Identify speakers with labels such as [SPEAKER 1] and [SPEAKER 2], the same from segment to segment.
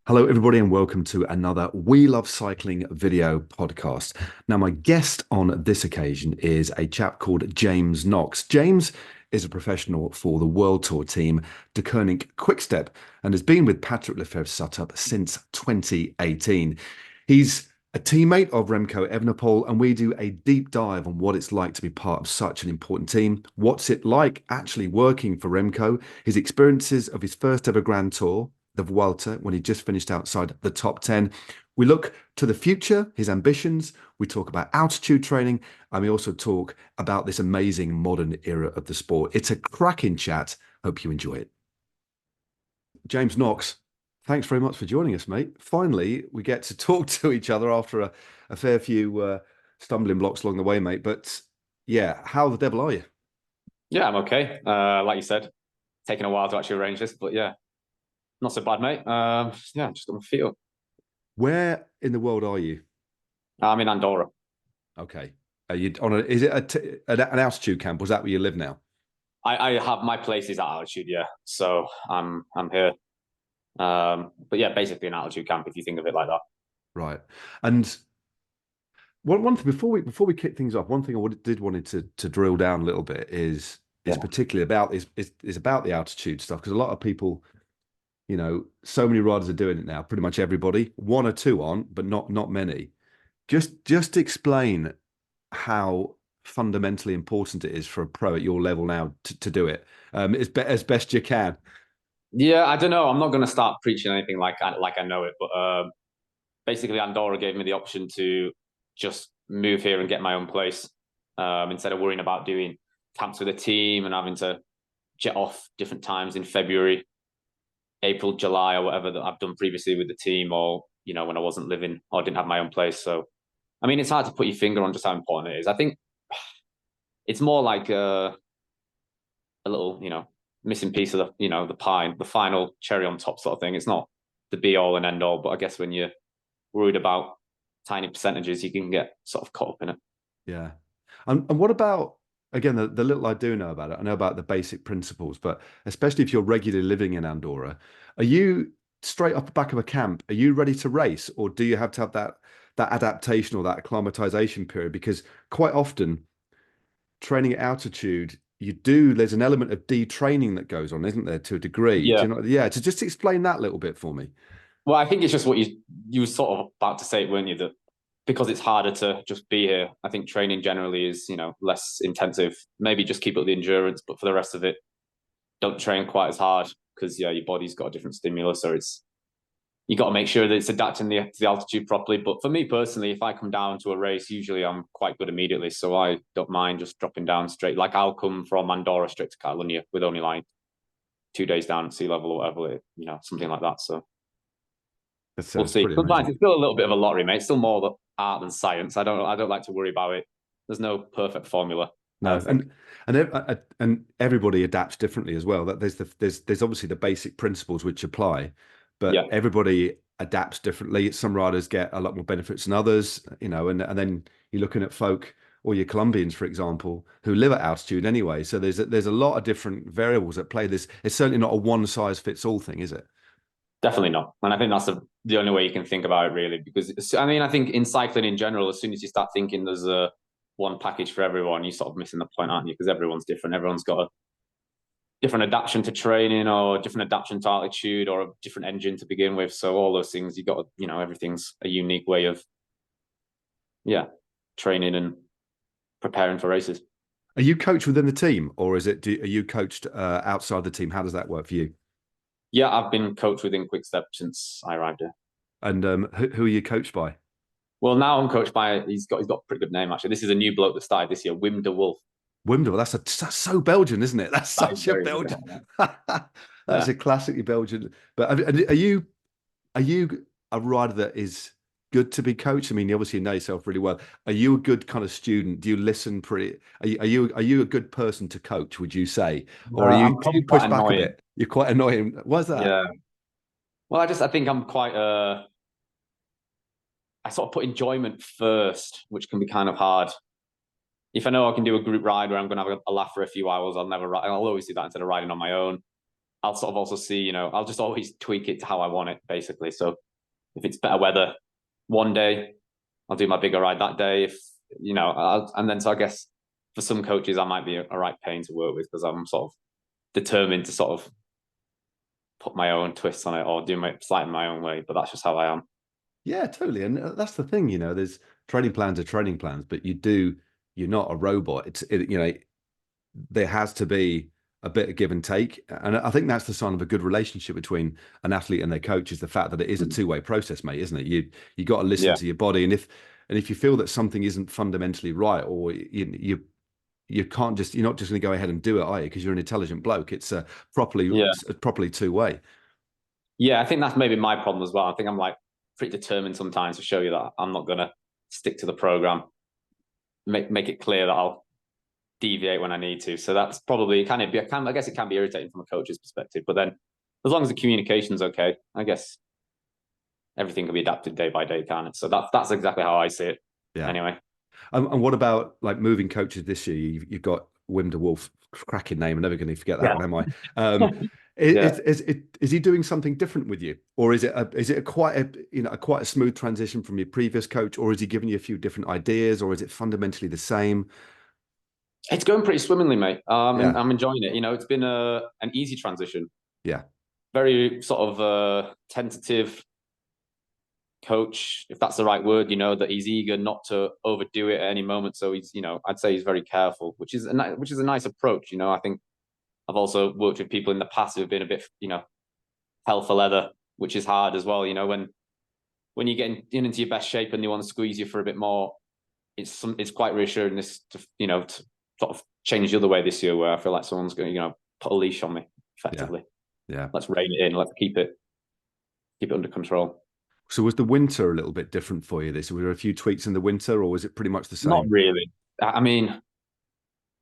[SPEAKER 1] Hello, everybody, and welcome to another We Love Cycling video podcast. Now, my guest on this occasion is a chap called James Knox. James is a professional for the World Tour team, Quick-Step, and has been with Patrick Lefevere Sutup since 2018. He's a teammate of Remco Evenepoel, and we do a deep dive on what it's like to be part of such an important team, what's it like actually working for Remco, his experiences of his first ever Grand Tour, the Vuelta, when he just finished outside the top 10. We look to the future, his ambitions. We talk about altitude training, and we also talk about this amazing modern era of the sport. It's a cracking chat. Hope you enjoy it. James Knox, thanks very much for joining us, mate. Finally, we get to talk to each other after a fair few stumbling blocks along the way, mate. But yeah, how the devil are you?
[SPEAKER 2] Yeah, I'm okay. Like you said, taking a while to actually arrange this, but yeah, not so bad, mate. Yeah, just got my feet up.
[SPEAKER 1] Where in the world are you?
[SPEAKER 2] I'm in Andorra.
[SPEAKER 1] Okay. Are you on is it an altitude camp? Was that where you live now?
[SPEAKER 2] I have my place is at altitude, yeah. So I'm here. But yeah, basically an altitude camp if you think of it like that.
[SPEAKER 1] Right. And one thing before we kick things off, one thing I did wanted to drill down a little bit is particularly about is about the altitude stuff, because a lot of people, you know, so many riders are doing it now. Pretty much everybody, one or two aren't, but not many. Just explain how fundamentally important it is for a pro at your level now to do it as best you can.
[SPEAKER 2] Yeah, I don't know. I'm not going to start preaching anything like I know it, but basically Andorra gave me the option to just move here and get my own place instead of worrying about doing camps with a team and having to jet off different times in February, April, July, or whatever that I've done previously with the team, or you know when I wasn't living or didn't have my own place. So, I mean, it's hard to put your finger on just how important it is. I think it's more like a little, you know, missing piece of the, you know, the pie, the final cherry on top sort of thing. It's not the be all and end all, but I guess when you're worried about tiny percentages, you can get sort of caught up in it.
[SPEAKER 1] Yeah. And what about, again, the little I do know about it, I know about the basic principles, but especially if you're regularly living in Andorra, are you straight off the back of a camp, are you ready to race, or do you have to have that adaptation or that acclimatization period? Because quite often training at altitude, there's an element of detraining that goes on, isn't there, to a degree?
[SPEAKER 2] Yeah.
[SPEAKER 1] Do you know? Yeah. To just explain that a little bit for me.
[SPEAKER 2] Well, I think it's just what you were sort of about to say, weren't you? That because it's harder to just be here. I think training generally is, you know, less intensive. Maybe just keep up the endurance, but for the rest of it, don't train quite as hard because yeah, your body's got a different stimulus, or it's you got to make sure that it's adapting to the altitude properly. But for me personally, if I come down to a race, usually I'm quite good immediately, so I don't mind just dropping down straight. Like I'll come from Andorra straight to Catalonia with only like 2 days down at sea level or whatever, you know, something like that. So we'll see.
[SPEAKER 1] Pretty
[SPEAKER 2] Sometimes
[SPEAKER 1] amazing.
[SPEAKER 2] it's still a little bit of a lottery, mate. It's still more art than science. I don't like to worry about it. There's no perfect formula.
[SPEAKER 1] No, and everybody adapts differently as well. That there's obviously the basic principles which apply, but
[SPEAKER 2] yeah,
[SPEAKER 1] everybody adapts differently. Some riders get a lot more benefits than others, you know, and then you're looking at folk or your Colombians, for example, who live at altitude anyway. So there's a lot of different variables at play. It's certainly not a one size fits all thing, is it?
[SPEAKER 2] definitely not. And I think that's the only way you can think about it, really, because I mean, I think in cycling in general, as soon as you start thinking there's a one package for everyone, you're sort of missing the point, aren't you? Because everyone's different. Everyone's got a different adaptation to training or different adaptation to altitude or a different engine to begin with. So all those things, you got to, you know, everything's a unique way of, yeah, training and preparing for races.
[SPEAKER 1] Are you coached within the team, or are you coached outside the team? How does that work for you?
[SPEAKER 2] Yeah, I've been coached within Quick-Step since I arrived here.
[SPEAKER 1] And who are you coached by?
[SPEAKER 2] Well, now I'm coached by he's got a pretty good name actually. This is a new bloke that started this year, Wim de Wolf.
[SPEAKER 1] Wimdell, that's so Belgian, isn't it? That's
[SPEAKER 2] That is
[SPEAKER 1] such a
[SPEAKER 2] very
[SPEAKER 1] Belgian.
[SPEAKER 2] yeah.
[SPEAKER 1] That's a classically Belgian. But are you a rider that is good to be coached? I mean, you obviously know yourself really well. Are you a good kind of student? Do you listen pretty? Are you a good person to coach? Would you say, or
[SPEAKER 2] I'm
[SPEAKER 1] do
[SPEAKER 2] probably
[SPEAKER 1] you push
[SPEAKER 2] quite
[SPEAKER 1] back a
[SPEAKER 2] annoying.
[SPEAKER 1] bit? You're quite annoying. Why's that?
[SPEAKER 2] Yeah. Well, I think I'm quite I sort of put enjoyment first, which can be kind of hard if I know I can do a group ride where I'm going to have a laugh for a few hours, I'll never ride. I'll always do that instead of riding on my own. I'll sort of also see, I'll just always tweak it to how I want it, basically. So if it's better weather one day, I'll do my bigger ride that day. If, and then so I guess for some coaches, I might be a right pain to work with because I'm sort of determined to sort of put my own twists on it or do my slightly my own way. But that's just how I am.
[SPEAKER 1] Yeah, totally. And that's the thing, there's training plans are training plans, but you're not a robot. There has to be a bit of give and take. And I think that's the sign of a good relationship between an athlete and their coach is the fact that it is a two-way process, mate, isn't it? You got to listen to your body. And if you feel that something isn't fundamentally right, or you can't you're not just going to go ahead and do it, are you? Because you're an intelligent bloke. It's properly two-way.
[SPEAKER 2] Yeah, I think that's maybe my problem as well. I think I'm like pretty determined sometimes to show you that I'm not going to stick to the program, make it clear that I'll deviate when I need to. So that's probably I guess it can be irritating from a coach's perspective, but then as long as the communication's okay, I guess everything can be adapted day by day, can't it? So that's exactly how I see it.
[SPEAKER 1] Yeah.
[SPEAKER 2] Anyway.
[SPEAKER 1] And what about like moving coaches this year? You've got Wim de Wolf, cracking name. I'm never going to forget that one, am I? Is he doing something different with you, or is it quite a smooth transition from your previous coach, or is he giving you a few different ideas, or is it fundamentally the same?
[SPEAKER 2] It's going pretty swimmingly, mate. I'm enjoying it. It's been an easy transition.
[SPEAKER 1] Yeah.
[SPEAKER 2] Very sort of tentative coach, if that's the right word, that he's eager not to overdo it at any moment. So he's, I'd say he's very careful, which is a nice approach. I think I've also worked with people in the past who've been a bit, hell for leather, which is hard as well. When you get into your best shape and they want to squeeze you for a bit more, it's quite reassuring to sort of change the other way this year, where I feel like someone's going to, put a leash on me effectively.
[SPEAKER 1] Yeah.
[SPEAKER 2] Let's rein it in. Let's keep it under control.
[SPEAKER 1] So was the winter a little bit different for you this? Were there a few tweaks in the winter, or was it pretty much the same?
[SPEAKER 2] Not really. I mean,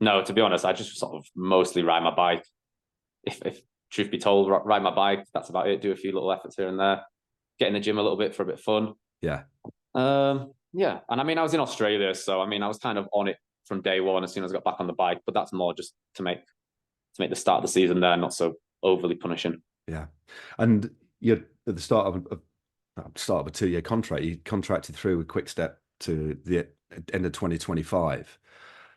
[SPEAKER 2] no, to be honest, I just sort of mostly ride my bike. If truth be told, ride my bike, that's about it. Do a few little efforts here and there. Get in the gym a little bit for a bit of fun.
[SPEAKER 1] Yeah.
[SPEAKER 2] Yeah. And I mean, I was in Australia, so I mean, I was kind of on it from day one as soon as I got back on the bike, but that's more just to make the start of the season there not so overly punishing.
[SPEAKER 1] Yeah. And you're at the start of a 2-year contract. You contracted through with Quick-Step to the end of 2025.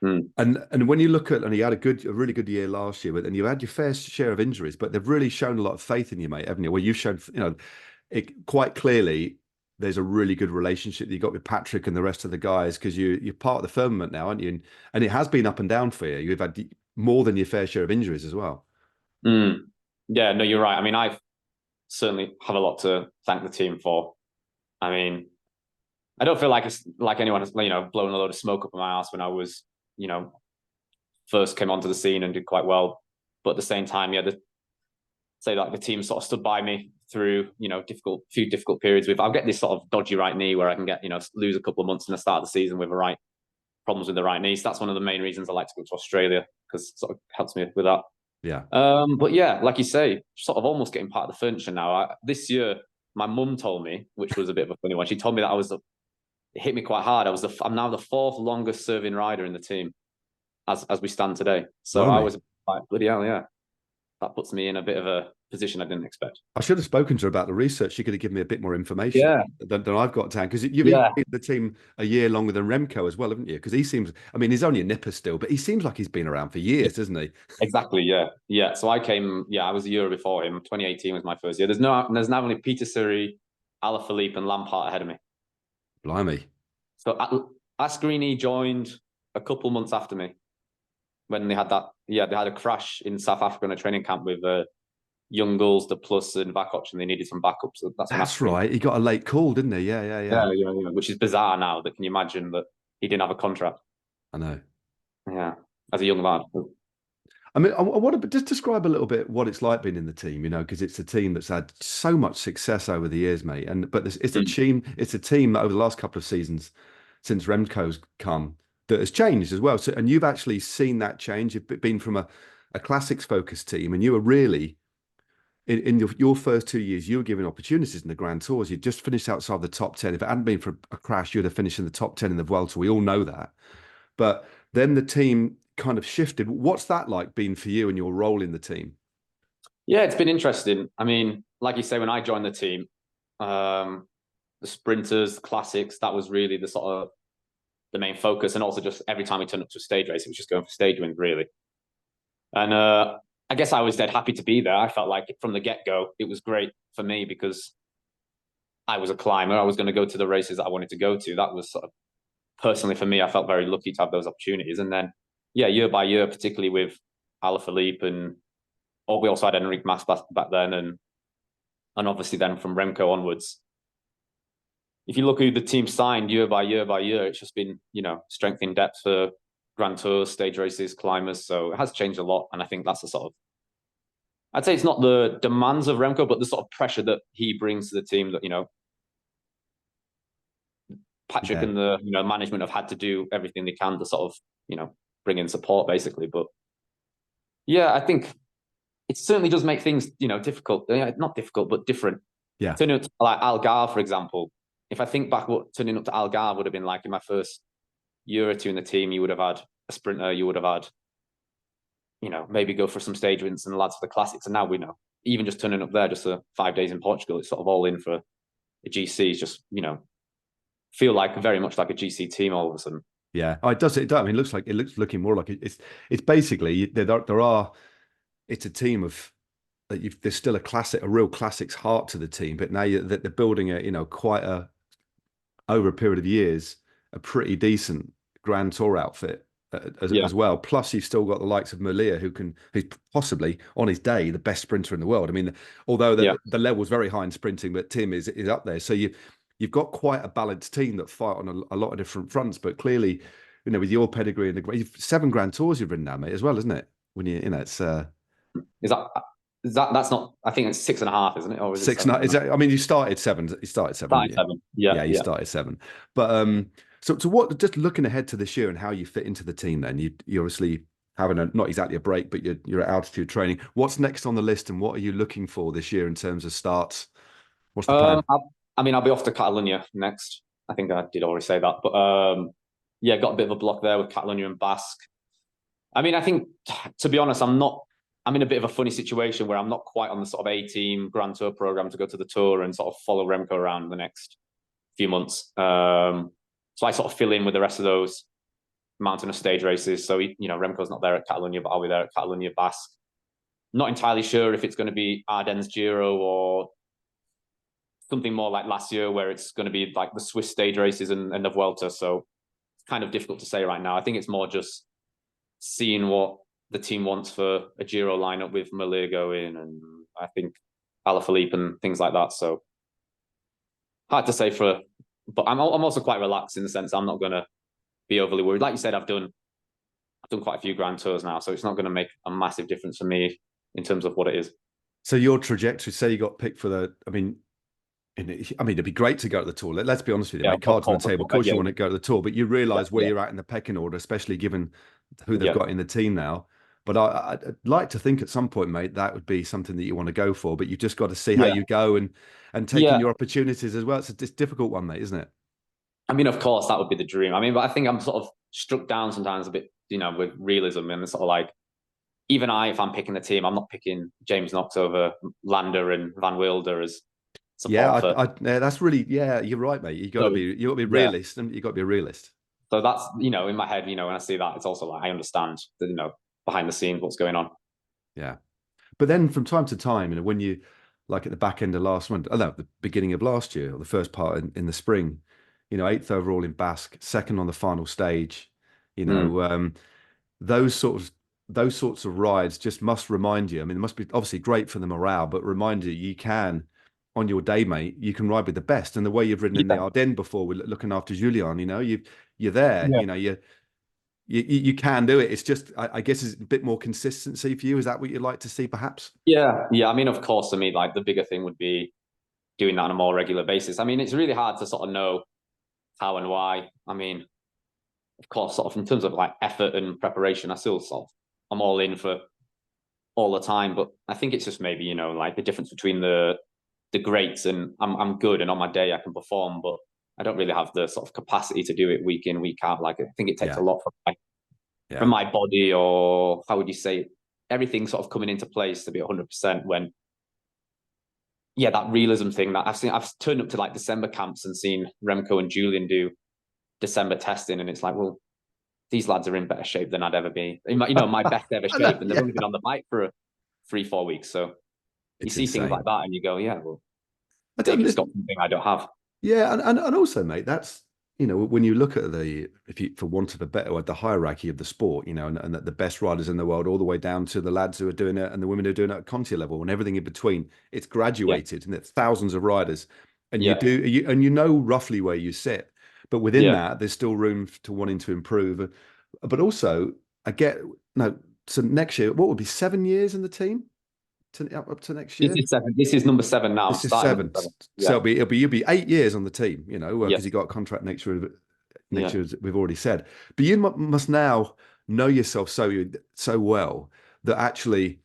[SPEAKER 1] And when you look at, and you had a really good year last year, but then you had your fair share of injuries, but they've really shown a lot of faith in you, mate, haven't you? Well, you've shown, it quite clearly there's a really good relationship that you got with Patrick and the rest of the guys, because you're part of the firmament now, aren't you? And it has been up and down for you. You've had more than your fair share of injuries as well.
[SPEAKER 2] Yeah, no, you're right. I mean, I certainly have a lot to thank the team for. I mean, I don't feel like it's like anyone has, blown a load of smoke up my ass when I was, first came onto the scene and did quite well. But at the same time, the team sort of stood by me through, few difficult periods. I'll get this sort of dodgy right knee where I can get, lose a couple of months in the start of the season with problems with the right knee. So that's one of the main reasons I like to go to Australia, because it sort of helps me with that.
[SPEAKER 1] Yeah.
[SPEAKER 2] But yeah, like you say, sort of almost getting part of the furniture now. This year, my mum told me, which was a bit of a funny one. She told me that it hit me quite hard. I'm now the 4th longest serving rider in the team as we stand today. So I was like, bloody hell, yeah. That puts me in a bit of a position I didn't expect.
[SPEAKER 1] I should have spoken to her about the research. She could have given me a bit more information than I've got down, because you've been in the team a year longer than Remco as well, haven't you? Because he seems, I mean, he's only a nipper still, but he seems like he's been around for years, isn't he?
[SPEAKER 2] Exactly, yeah. So I was a year before him. 2018 was my first year. There's now only Peter Suri, Alaphilippe, and Lampard ahead of me.
[SPEAKER 1] Blimey.
[SPEAKER 2] So Ascarini joined a couple months after me, when they had they had a crash in South Africa in a training camp with Young Gulls, the Plus, and Vakoc, and they needed some backup. So that's
[SPEAKER 1] right. He got a late call, didn't he? Yeah.
[SPEAKER 2] Which is bizarre now. That can you imagine that he didn't have a contract?
[SPEAKER 1] I know.
[SPEAKER 2] Yeah, as a young lad.
[SPEAKER 1] I mean, I want to just describe a little bit what it's like being in the team, because it's a team that's had so much success over the years, mate. But it's a team that over the last couple of seasons, since Remco's come, that has changed as well. So, and you've actually seen that change. You've been from a classics focused team, and you were really in your first 2 years, you were given opportunities in the Grand Tours. You just finished outside the top 10. If it hadn't been for a crash, you'd have finished in the top 10 in the Vuelta. We all know that. But Then the team kind of shifted. What's that like been for you and your role in the team?
[SPEAKER 2] Yeah, it's been interesting. I mean, like you say, when I joined the team, the sprinters, the classics, that was really the sort of the main focus. And also just every time we turned up to a stage race, it was just going for stage wins, really. And I guess I was dead happy to be there. I felt like from the get-go, it was great for me because I was a climber. I was going to go to the races that I wanted to go to. That was sort of personally for me, I felt very lucky to have those opportunities. And then, yeah, year by year, particularly with Alaphilippe and we also had Enric Mas back then, and obviously then from Remco onwards. If you look who the team signed year by year by year, it's just been, strength in depth for Grand Tours, stage races, climbers. So it has changed a lot. And I think that's the sort of, I'd say it's not the demands of Remco, but the sort of pressure that he brings to the team that, Patrick and the management have had to do everything they can to sort of, bring in support basically. But yeah, I think it certainly does make things, difficult. Not difficult, but different.
[SPEAKER 1] Yeah.
[SPEAKER 2] Turning up to like Algarve, for example, if I think back what turning up to Algarve would have been like in my first year or two in the team, you would have had a sprinter, you would have had, maybe go for some stage wins and lads for the classics. And now we know, even just turning up there just for 5 days in Portugal, it's sort of all in for a GC. It's just, feel like very much like a GC team all of a sudden.
[SPEAKER 1] Yeah, oh, it does. It does. I mean, it looks looking more like it's basically there are. It's a team of there's still a real classics heart to the team, but now they're building quite over a period of years, a pretty decent Grand Tour outfit as well. Plus, you've still got the likes of Merlier, who's possibly on his day the best sprinter in the world. I mean, although the level's very high in sprinting, but Tim is up there. So you've got quite a balanced team that fight on a lot of different fronts. But clearly, with your pedigree and you've 7 Grand Tours you've ridden now, mate, as well, isn't it? When it's
[SPEAKER 2] is that's not, I think it's 6.5, isn't it? Or is
[SPEAKER 1] 6,
[SPEAKER 2] it 7?
[SPEAKER 1] is that, I mean, you started 7. You started 7.
[SPEAKER 2] Started 7. Yeah,
[SPEAKER 1] you started 7. But so what? Just looking ahead to this year and how you fit into the team. Then you obviously having not exactly a break, but you're at altitude training. What's next on the list, and what are you looking for this year in terms of starts? What's the plan?
[SPEAKER 2] I'll be off to Catalonia next. I think I did already say that, but got a bit of a block there with Catalonia and Basque. I mean, I think, to be honest, I'm in a bit of a funny situation where I'm not quite on the sort of A-team Grand Tour program to go to the Tour and sort of follow Remco around the next few months. So I sort of fill in with the rest of those mountain or stage races. So, Remco's not there at Catalonia, but I'll be there at Catalonia Basque. Not entirely sure if it's going to be Ardennes Giro or something more like last year where it's going to be like the Swiss stage races and the Vuelta. So it's kind of difficult to say right now. I think it's more just seeing what the team wants for a Giro lineup with Merlier going, and I think Alaphilippe and things like that. So hard to say but I'm also quite relaxed in the sense I'm not going to be overly worried. Like you said, I've done quite a few Grand Tours now, so it's not going to make a massive difference for me in terms of what it is.
[SPEAKER 1] So your trajectory, say you got picked for I mean, it'd be great to go to the Tour. Let's be honest with you, mate. Cards on the table. Of course, you want to go to the Tour, but you realise where you're at in the pecking order, especially given who they've got in the team now. But I'd like to think at some point, mate, that would be something that you want to go for. But you've just got to see how you go and taking your opportunities as well. It's a difficult one, mate, isn't it?
[SPEAKER 2] I mean, of course, that would be the dream. I mean, but I think I'm sort of struck down sometimes a bit, with realism and sort of like, even if I'm picking the team, I'm not picking James Knox over Lander and Van Wilder as support.
[SPEAKER 1] That's really, you're right, mate. You got to be realist, and you got to be a realist.
[SPEAKER 2] So that's, in my head, when I see that, it's also like I understand that, behind the scenes what's going on.
[SPEAKER 1] Yeah, but then from time to time, when you like at the back end of the beginning of last year, or the first part in the spring, 8th overall in Basque, 2nd on the final stage, those sorts of rides just must remind you. I mean, it must be obviously great for the morale, but remind you can, on your day, mate, you can ride with the best. And the way you've ridden in the Ardennes before, with looking after Julian, you're there. You can do it. It's just, I guess, it's a bit more consistency for you. Is that what you'd like to see, perhaps?
[SPEAKER 2] Yeah. I mean, of course, to me, like the bigger thing would be doing that on a more regular basis. I mean, it's really hard to sort of know how and why. I mean, of course, sort of in terms of like effort and preparation, I'm all in for all the time. But I think it's just maybe, like the difference between the greats, and I'm good, and on my day I can perform, but I don't really have the sort of capacity to do it week in, week out. Like I think it takes a lot from from
[SPEAKER 1] Yeah.
[SPEAKER 2] my body, or how would you say, everything sort of coming into place to be 100% when, yeah, that realism thing that I've turned up to like December camps and seen Remco and Julian do December testing, and it's like, well, these lads are in better shape than I'd ever be. My best ever
[SPEAKER 1] I know,
[SPEAKER 2] shape, and they've
[SPEAKER 1] yeah.
[SPEAKER 2] only been on the bike for 3-4 weeks. So you
[SPEAKER 1] It's
[SPEAKER 2] see things like
[SPEAKER 1] insane.
[SPEAKER 2] that, and you go, yeah, well,
[SPEAKER 1] I
[SPEAKER 2] they've
[SPEAKER 1] don't,
[SPEAKER 2] just got something I don't have.
[SPEAKER 1] yeah, and also, mate, that's when you look at if you, for want of a better word, the hierarchy of the sport, and the best riders in the world, all the way down to the lads who are doing it and the women who are doing it at Conti level and everything in between, it's
[SPEAKER 2] Yeah,
[SPEAKER 1] graduated and it's thousands of riders, and
[SPEAKER 2] yeah,
[SPEAKER 1] you know roughly where you sit, but within
[SPEAKER 2] yeah.
[SPEAKER 1] that, there's still room to wanting to improve. But also, I get no. So next year, what would be 7 years in the team up to next
[SPEAKER 2] This
[SPEAKER 1] year?
[SPEAKER 2] is seven. This is number 7 now. I'm
[SPEAKER 1] This is
[SPEAKER 2] starting number
[SPEAKER 1] seven.
[SPEAKER 2] 7.
[SPEAKER 1] So
[SPEAKER 2] Yeah,
[SPEAKER 1] you'll be 8 years on the team,
[SPEAKER 2] yeah,
[SPEAKER 1] because you got a contract next year. Next
[SPEAKER 2] yeah.
[SPEAKER 1] year, as we've already said. But you must now know yourself so well that actually,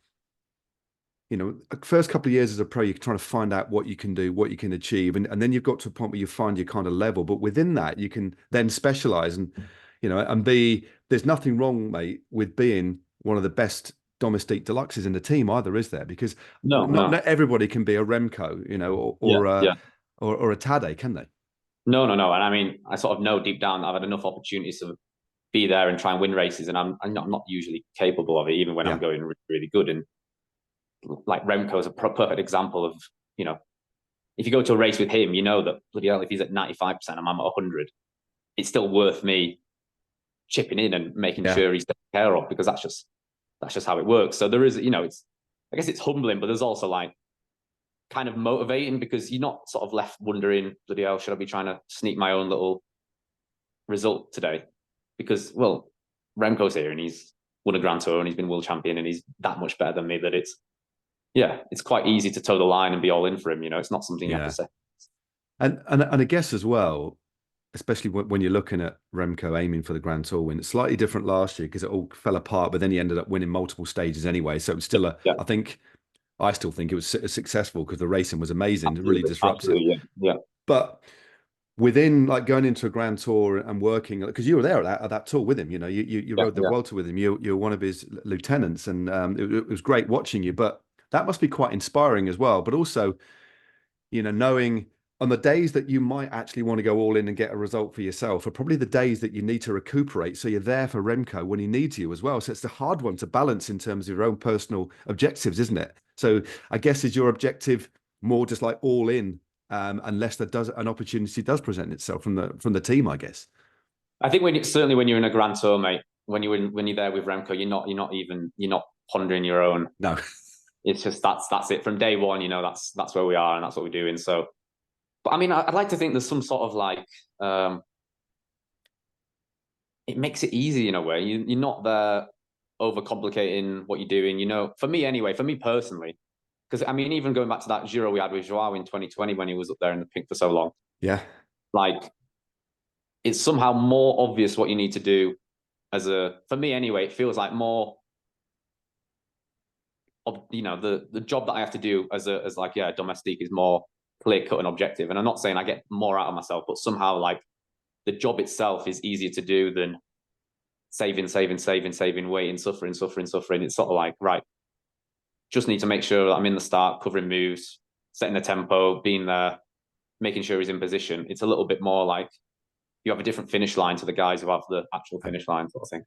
[SPEAKER 1] first couple of years as a pro, you're trying to find out what you can do, what you can achieve, and then you've got to a point where you find your kind of level. But within that, you can then specialize and be. There's nothing wrong, mate, with being one of the best domestique deluxes in the team either, is there? Because
[SPEAKER 2] No,
[SPEAKER 1] not
[SPEAKER 2] no.
[SPEAKER 1] everybody can be a Remco,
[SPEAKER 2] Yeah, yeah.
[SPEAKER 1] or a Tade, can they?
[SPEAKER 2] No, no, no. And I mean, I sort of know deep down I've had enough opportunities to be there and try and win races, and I'm not usually capable of it, even when I'm
[SPEAKER 1] Yeah,
[SPEAKER 2] going really, really good. And like Remco is a perfect example of, you know, if you go to a race with him, you know that bloody hell, if he's at 95% and I'm at 100, it's still worth me chipping in and making
[SPEAKER 1] yeah,
[SPEAKER 2] sure he's taken care of, because that's just how it works. So there is, it's, I guess it's humbling, but there's also like kind of motivating, because you're not sort of left wondering, bloody hell, should I be trying to sneak my own little result today? Because, well, Remco's here and he's won a Grand Tour and he's been world champion and he's that much better than me that it's quite easy to toe the line and be all in for him. It's not something you have to
[SPEAKER 1] yeah.
[SPEAKER 2] say.
[SPEAKER 1] And I guess as well, especially when you're looking at Remco aiming for the Grand Tour win, it's slightly different last year because it all fell apart, but then he ended up winning multiple stages anyway. So it's still
[SPEAKER 2] Yeah,
[SPEAKER 1] I still think it was successful because the racing was amazing, really
[SPEAKER 2] absolutely.
[SPEAKER 1] disruptive.
[SPEAKER 2] Absolutely. Yeah.
[SPEAKER 1] But within like going into a Grand Tour and working, because you were there at that tour with him, you
[SPEAKER 2] Yeah.
[SPEAKER 1] rode the
[SPEAKER 2] Yeah.
[SPEAKER 1] Vuelta with him. You're one of his lieutenants, and it was great watching you. But that must be quite inspiring as well. But also, knowing on the days that you might actually want to go all in and get a result for yourself are probably the days that you need to recuperate. So you're there for Remco when he needs you as well. So it's the hard one to balance in terms of your own personal objectives, isn't it? So I guess is your objective more just like all in, unless an opportunity does present itself from the team, I guess.
[SPEAKER 2] I think certainly when you're in a Grand Tour, mate, when you're there with Remco, you're not pondering your own.
[SPEAKER 1] No.
[SPEAKER 2] It's just that's it from day one. That's where we are and that's what we're doing. So, but I mean, I'd like to think there's some sort of like it makes it easy in a way. You're not there overcomplicating what you're doing. For me anyway, for me personally, because I mean, even going back to that Giro we had with Joao in 2020 when he was up there in the pink for so long,
[SPEAKER 1] Yeah.
[SPEAKER 2] like it's somehow more obvious what you need to do for me anyway. It feels like more of the job that I have to do as like a domestique is more clear cut and objective. And I'm not saying I get more out of myself, but somehow like the job itself is easier to do than saving, waiting, suffering. It's sort of like, right, just need to make sure that I'm in the start, covering moves, setting the tempo, being there, making sure he's in position. It's a little bit more like you have a different finish line to the guys who have the actual finish line, sort of thing.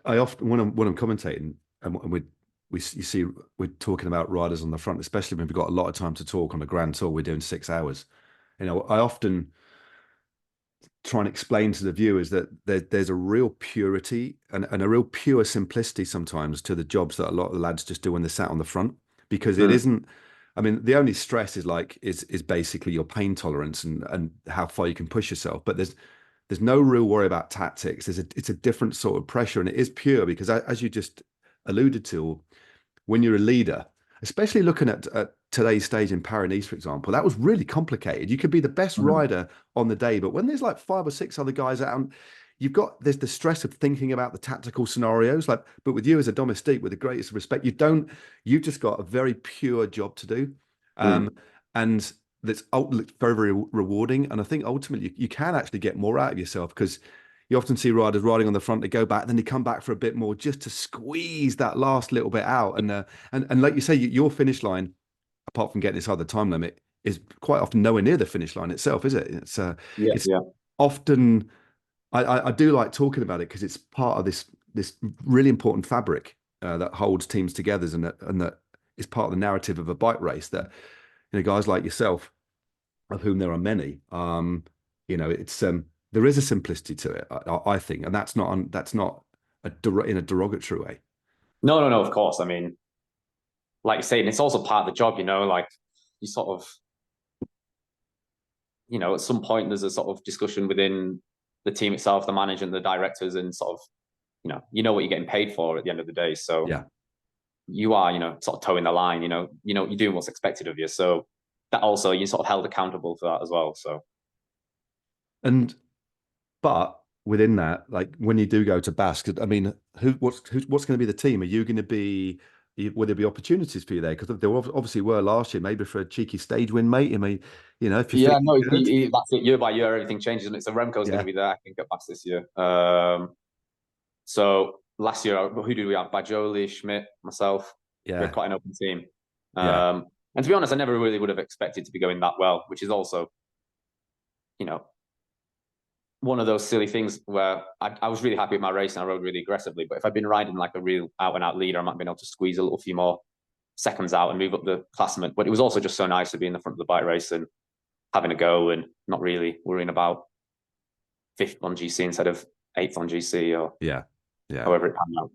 [SPEAKER 1] I often when I'm commentating and you see we're talking about riders on the front, especially when we've got a lot of time to talk on a Grand Tour. We're doing 6 hours. I often try and explain to the viewers that there's a real purity and a real pure simplicity sometimes to the jobs that a lot of the lads just do when they're sat on the front, because it isn't. I mean, the only stress is basically your pain tolerance and how far you can push yourself. But there's no real worry about tactics. It's a different sort of pressure, and it is pure because as you just alluded to, when you're a leader, especially looking at today's stage in Paris, for example, that was really complicated. You could be the best rider on the day, but when there's like 5 or 6 other guys out, there's the stress of thinking about the tactical scenarios. But with you as a domestique, with the greatest respect, you've just got a very pure job to do, and that's very, very rewarding. And I think ultimately you can actually get more out of yourself because you often see riders riding on the front, they go back, then they come back for a bit more just to squeeze that last little bit out. And like you say, your finish line, apart from getting this other time limit, is quite often nowhere near the finish line itself, is it?
[SPEAKER 2] Yeah,
[SPEAKER 1] It's
[SPEAKER 2] yeah.
[SPEAKER 1] often I do like talking about it because it's part of this really important fabric that holds teams together, and that is part of the narrative of a bike race. That guys like yourself, of whom there are many, it's there is a simplicity to it, I think, and that's not in a derogatory way.
[SPEAKER 2] No, no, no. Of course. I mean, like you're saying, it's also part of the job. Like you sort of, at some point there's a sort of discussion within the team itself, the management, the directors, and sort of, what you're getting paid for at the end of the day. So
[SPEAKER 1] Yeah.
[SPEAKER 2] you are, sort of towing the line. You're doing what's expected of you. So that also you're sort of held accountable for that as well. So.
[SPEAKER 1] But within that, like when you do go to Basque, I mean, what's going to be the team? Are you going to be? Will there be opportunities for you there? Because there obviously were last year, maybe for a cheeky stage win, mate. I mean, if you're
[SPEAKER 2] Yeah,
[SPEAKER 1] feeling
[SPEAKER 2] no,
[SPEAKER 1] good.
[SPEAKER 2] that's it. Year by year, everything changes, and it's a Remco's going to be there. I think at Basque this year. So last year, who did we have? Bajoli, Schmidt, myself. We had quite an open team. And to be honest, I never really would have expected to be going that well, which is also, one of those silly things where I was really happy with my race and I rode really aggressively. But if I'd been riding like a real out and out leader, I might have been able to squeeze a little few more seconds out and move up the classement. But it was also just so nice to be in the front of the bike race and having a go and not really worrying about 5th on GC instead of 8th on GC or however it panned out.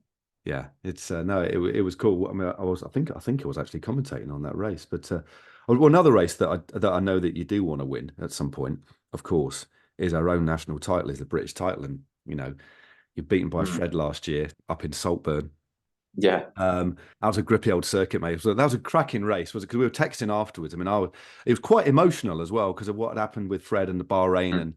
[SPEAKER 1] Yeah, it's no, it was cool. I mean, I think I was actually commentating on that race, but another race that I know that you do want to win at some point, of course, is our own national title, is the British title, and you're beaten by Fred last year up in Saltburn.
[SPEAKER 2] Yeah.
[SPEAKER 1] That was a grippy old circuit, mate. So that was a cracking race, was it? Because we were texting afterwards. I mean, it was quite emotional as well because of what had happened with Fred and the Bahrain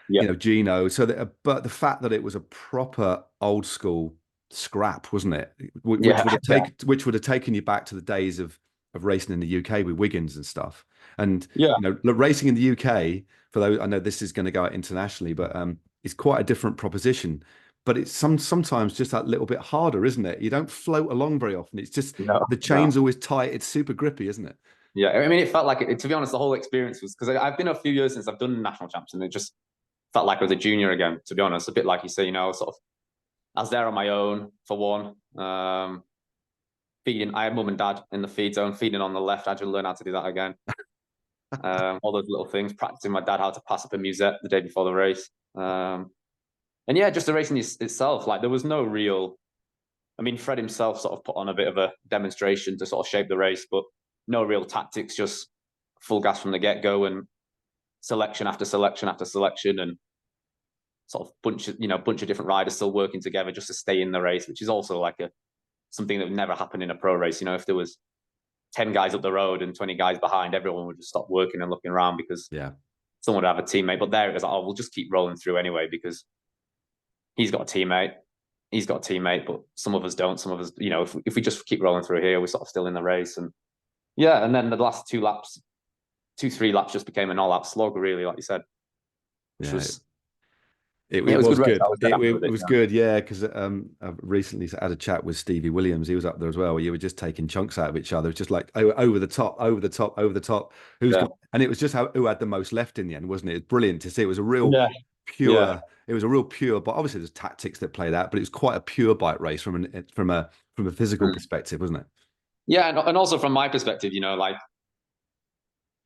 [SPEAKER 1] and Gino. So, but the fact that it was a proper old school scrap, wasn't it? Which would have taken you back to the days of racing in the UK with Wiggins and stuff. And racing in the UK, for those, I know this is going to go out internationally, but it's quite a different proposition. But it's sometimes just that little bit harder, isn't it? You don't float along very often. It's just the chain's always tight. It's super grippy, isn't it?
[SPEAKER 2] Yeah, I mean, it felt like it. To be honest, the whole experience was because I've been a few years since I've done national champs, and it just felt like I was a junior again. To be honest, a bit like you say, sort of. I was there on my own for one. Feeding, I had mum and dad in the feed zone, feeding on the left. I had to learn how to do that again. All those little things, practicing my dad how to pass up a musette the day before the race. And yeah, just the racing itself, like there was no real, I mean, Fred himself sort of put on a bit of a demonstration to sort of shape the race, but no real tactics, just full gas from the get-go and selection after selection after selection and sort of bunch of different riders still working together just to stay in the race, which is also like something that would never happen in a pro race. If there was 10 guys up the road and 20 guys behind, everyone would just stop working and looking around because someone would have a teammate. But there it was like, we'll just keep rolling through anyway because he's got a teammate, but some of us don't. Some of us, if we just keep rolling through here, we're sort of still in the race. And and then the last 3 laps just became an all-out slog, really, like you said. Which was
[SPEAKER 1] it was good. It was good, yeah. Because I've recently had a chat with Stevie Williams. He was up there as well. Where you were just taking chunks out of each other. It was just like over the top. And it was just who had the most left in the end, wasn't it? It's brilliant to see. It was a real pure. Yeah. It was a real pure. But obviously, there's tactics that played out. But it was quite a pure bike race from a physical perspective, wasn't it?
[SPEAKER 2] Yeah, and also from my perspective, like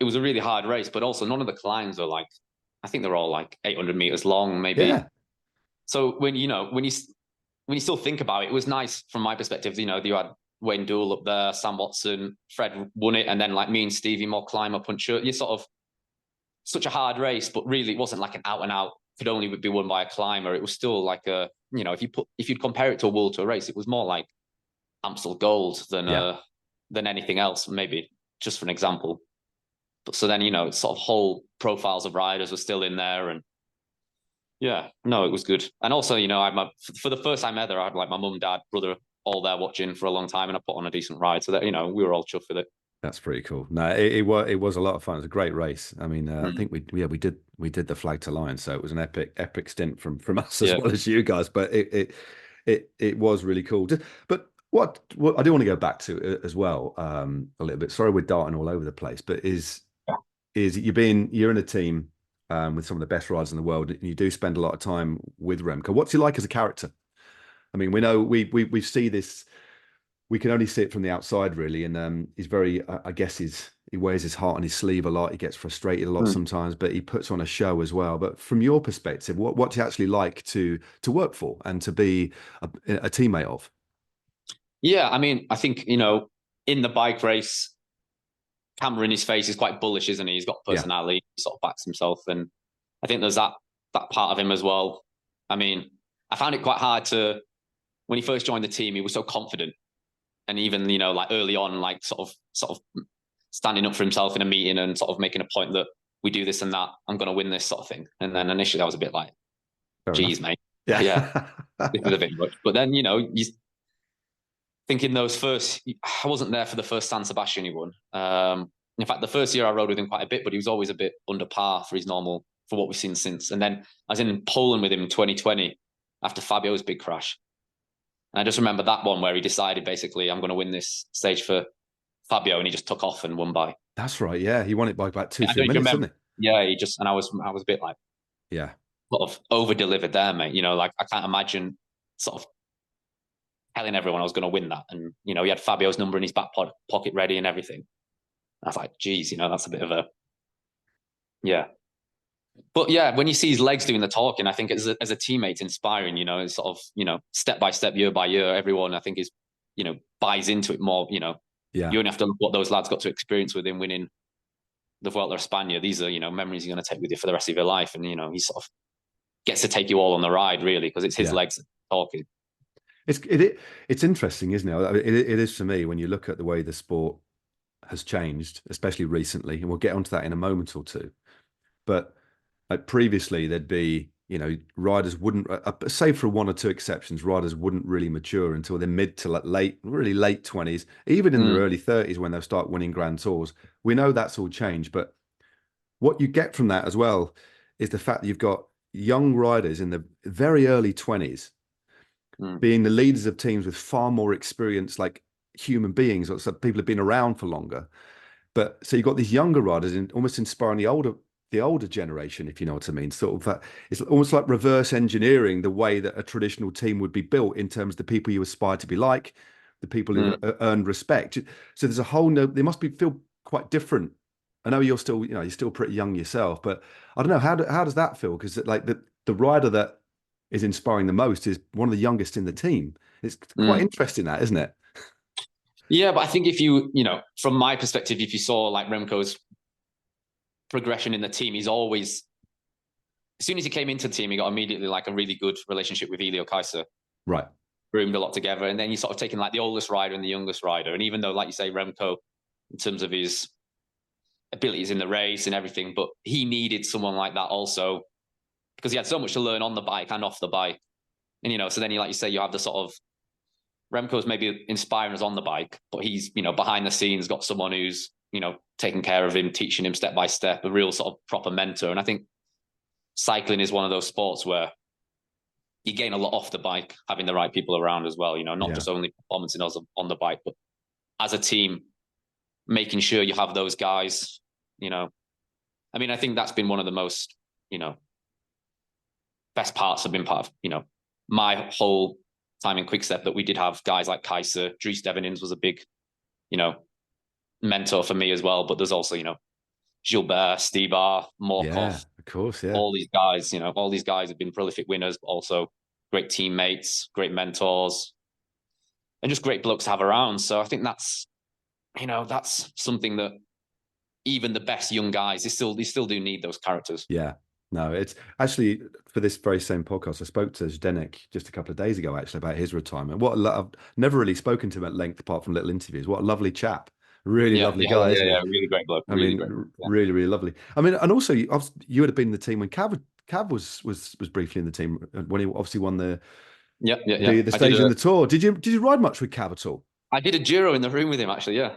[SPEAKER 2] it was a really hard race, but also none of the climbs are like. I think they're all like 800 meters long, maybe. Yeah. So when you still think about it, it was nice from my perspective. You had Wayne Doole up there, Sam Watson, Fred won it, and then like me and Stevie more climber puncher. You sort of such a hard race, but really it wasn't like an out and out. Could only be won by a climber. It was still like if you'd compare it to a World Tour race, it was more like Amstel Gold than anything else. Maybe just for an example. So then, sort of whole profiles of riders were still in there. And it was good. And also, for the first time ever, I had like my mum, dad, brother, all there watching for a long time. And I put on a decent ride. So that, we were all chuffed with it.
[SPEAKER 1] That's pretty cool. No, it was a lot of fun. It was a great race. I mean, I think we did the flag to line, so it was an epic stint from us as
[SPEAKER 2] Yeah.
[SPEAKER 1] well as you guys. But it was really cool. But what I do want to go back to as well, a little bit. Sorry, we're darting all over the place, but is you're in a team with some of the best riders in the world, and you do spend a lot of time with Remco. What's he like as a character? I mean, we know we see this. We can only see it from the outside, really, and he's very. I guess he wears his heart on his sleeve a lot. He gets frustrated a lot
[SPEAKER 2] Mm.
[SPEAKER 1] sometimes, but he puts on a show as well. But from your perspective, what's he actually like to work for and to be a teammate of?
[SPEAKER 2] Yeah, I mean, I think, in the bike race, camera in his face is quite bullish, isn't he? He's got
[SPEAKER 1] Yeah,
[SPEAKER 2] personality, he sort of backs himself. And I think there's that part of him as well. I mean, I found it quite hard when he first joined the team, he was so confident. And even, like early on, like sort of standing up for himself in a meeting and sort of making a point that we do this and that, I'm going to win this sort of thing. And then initially I was a bit like,
[SPEAKER 1] fair
[SPEAKER 2] geez,
[SPEAKER 1] enough.
[SPEAKER 2] mate. Yeah,
[SPEAKER 1] Yeah,
[SPEAKER 2] this is a bit much. But then, you thinking those first, I wasn't there for the first San Sebastian he won. In fact, the first year I rode with him quite a bit, but he was always a bit under par for his normal, for what we've seen since. And then I was in Poland with him in 2020 after Fabio's big crash. And I just remember that one where he decided basically, I'm going to win this stage for Fabio, and he just took off and won by.
[SPEAKER 1] that's right. Yeah, he won it by about two,
[SPEAKER 2] I don't
[SPEAKER 1] three
[SPEAKER 2] even
[SPEAKER 1] minutes,
[SPEAKER 2] remember.
[SPEAKER 1] didn't
[SPEAKER 2] Yeah, and I was a bit like,
[SPEAKER 1] he? Yeah,
[SPEAKER 2] sort of over delivered there, mate. Like I can't imagine sort of telling everyone I was going to win that. And, he had Fabio's number in his back pocket ready and everything. I was like, geez, that's a bit of a, yeah. But yeah, when you see his legs doing the talking, I think as a teammate, inspiring, it's sort of, step by step, year by year, everyone I think is, buys into it more,
[SPEAKER 1] yeah.
[SPEAKER 2] you only have to look what those lads got to experience with him winning the Vuelta a España. These are, memories you're going to take with you for the rest of your life. And, he sort of gets to take you all on the ride, really, because it's his
[SPEAKER 1] Yeah.
[SPEAKER 2] legs talking.
[SPEAKER 1] It's interesting, isn't it? I mean, it is for me when you look at the way the sport has changed, especially recently, and we'll get onto that in a moment or two. But like previously, there'd be, riders wouldn't, save for one or two exceptions, riders wouldn't really mature until their mid to really late 20s, even in their
[SPEAKER 2] Mm,
[SPEAKER 1] early 30s when they'll start winning Grand Tours. We know that's all changed, but what you get from that as well is the fact that you've got young riders in the very early 20s
[SPEAKER 2] mm,
[SPEAKER 1] being the leaders of teams with far more experience, like human beings, or so people have been around for longer. But so you've got these younger riders and almost inspiring the older generation, if you know what I mean. Sort of it's almost like reverse engineering the way that a traditional team would be built in terms of the people you aspire to be like, the people who
[SPEAKER 2] mm.
[SPEAKER 1] earned respect. So there's a whole no. They must feel quite different. I know you're still, you're still pretty young yourself, but I don't know how does that feel? Because like the rider that is inspiring the most is one of the youngest in the team. It's quite
[SPEAKER 2] Mm.
[SPEAKER 1] interesting, that, isn't it?
[SPEAKER 2] Yeah, but I think if from my perspective, if you saw like Remco's progression in the team, he's always, as soon as he came into the team, he got immediately like a really good relationship with Elio Kaiser,
[SPEAKER 1] Right.
[SPEAKER 2] groomed a lot together. And then you sort of taking like the oldest rider and the youngest rider. And even though, like you say, Remco, in terms of his abilities in the race and everything, but he needed someone like that also because he had so much to learn on the bike and off the bike. And, so then like you say, you have the sort of, Remco's maybe inspiring us on the bike, but he's, behind the scenes got someone who's, taking care of him, teaching him step by step, a real sort of proper mentor. And I think cycling is one of those sports where you gain a lot off the bike, having the right people around as well, not
[SPEAKER 1] Yeah.
[SPEAKER 2] just only performance on the bike, but as a team, making sure you have those guys, I mean, I think that's been one of the most, best parts have been part of, my whole time in Quick-Step, that we did have guys like Kaiser. Dries Devenins was a big, mentor for me as well. But there's also, Gilbert, Stibar,
[SPEAKER 1] Yeah,
[SPEAKER 2] Morkov,
[SPEAKER 1] of course. Yeah.
[SPEAKER 2] all these guys have been prolific winners, but also great teammates, great mentors, and just great blokes to have around. So I think that's something that even the best young guys, they still do need those characters.
[SPEAKER 1] Yeah. No, it's actually for this very same podcast. I spoke to Zdenek just a couple of days ago, actually, about his retirement. I've never really spoken to him at length apart from little interviews. What a lovely chap. Really
[SPEAKER 2] Yeah,
[SPEAKER 1] lovely
[SPEAKER 2] yeah,
[SPEAKER 1] guy,
[SPEAKER 2] yeah,
[SPEAKER 1] isn't he?
[SPEAKER 2] yeah. Really great bloke.
[SPEAKER 1] I
[SPEAKER 2] Really
[SPEAKER 1] mean,
[SPEAKER 2] great. Yeah,
[SPEAKER 1] really, really lovely. I mean, and also you would have been in the team when Cav was briefly in the team when he obviously won
[SPEAKER 2] yeah, yeah, yeah.
[SPEAKER 1] the stage in the Tour. Did you ride much with Cav at all?
[SPEAKER 2] I did a Giro in the room with him actually. Yeah,